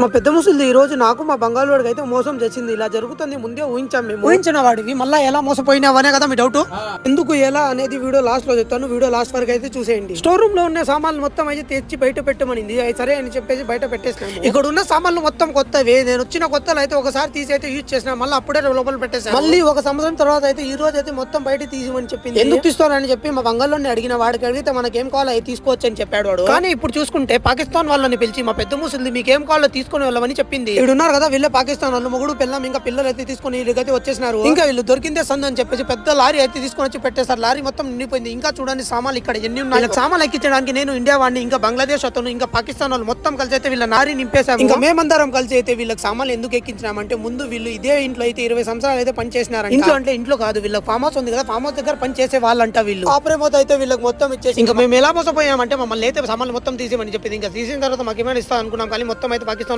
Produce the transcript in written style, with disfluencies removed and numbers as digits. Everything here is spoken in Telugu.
మా పెద్ద ముసలిది ఈ రోజు నాకు మా బంగాళ వాడికి అయితే మోసం చేసింది. ఇలా జరుగుతుంది ముందే ఊహించాం మేము. ఊహించిన వాడివి మళ్ళీ ఎలా మోసపోయినావనే కదా మీ డౌట్. ఎందుకు ఎలా అనేది వీడియో లాస్ట్ లో చెప్తాను. వీడియో లాస్ట్ వరకు అయితే చూసేయండి. స్టోర్ రూమ్ లో ఉన్న సామాన్లు మొత్తం అయితే తెచ్చి బయట పెట్టమనింది. అది సరే అని చెప్పేసి బయట పెట్టేసినాము. ఇక్కడ ఉన్న సామాన్లు మొత్తం కొత్తవే. నేను వచ్చిన కొత్తలు అయితే ఒకసారి తీసి అయితే యూజ్ చేసిన మళ్ళీ అప్పుడే లోపల పెట్టేసాను. మళ్ళీ ఒక సంవత్సరం తర్వాత అయితే ఈ రోజు అయితే మొత్తం బయట తీసిమని చెప్పింది. ఎందుకు తీసుకోవాలని చెప్పి మా బంగాళోని అడిగిన వాడికి అడిగితే మనకేం కావాలో అవి తీసుకోవచ్చు అని చెప్పాడు వాడు. కానీ ఇప్పుడు చూసుకుంటే పాకిస్తాన్ వాళ్ళని పిలిచి మా పెద్ద ముసలిది మీకేం కావాలో తీసుకుని వెళ్ళమని చెప్పింది. ఇక్కడ ఉన్నారు కదా వీళ్ళే పాకిస్తాన్ వాళ్ళు, మొగుడు పిల్లం ఇంకా పిల్లలు అయితే తీసుకుని వీళ్ళకైతే వచ్చేసినారు. ఇంకా వీళ్ళు దొరికిందే సందు అని చెప్పేసి పెద్ద లారీ అయితే తీసుకొని వచ్చి పెట్టేస్తారు. లారీ మొత్తం నిండిపోయింది. ఇంకా చూడండి సామాన్లు ఇక్కడ ఎన్ని ఉన్నాయి. సామాన్లు ఎక్కించడానికి నేను ఇండియా వాడిని ఇంకా బంగ్లాదేశ్ అతను ఇంకా పాకిస్తాన్ వాళ్ళు మొత్తం కలిసి అయితే వీళ్ళ లారీ నింపేశారు. ఇంకా మేమందరం కలిసి అయితే వీళ్ళకి సామాన్లు ఎందుకు ఎక్కించినామంటే ముందు వీళ్ళు ఇదే ఇంట్లో అయితే 20 సంవత్సరాలు అయితే పని చేసినారు. ఇంట్లో అంటే ఇంట్లో కాదు, వీళ్ళకి ఫామ్ హౌస్ ఉంది కదా, ఫామ్ హౌస్ దగ్గర పని చేసే వాళ్ళంట వీళ్ళు. ఆపరేమోతో అయితే వీళ్ళకి మొత్తం ఇచ్చేసి ఇంకా మేము ఎలా మోసపోయామంటే మమ్మల్ని అయితే సామాన్లు మొత్తం తీసేమని చెప్పింది. ఇంకా తీసిన తర్వాత మాకు ఏమైనా ఇస్తా అనుకున్నాం కానీ మొత్తం అయితే పాకిస్తాన్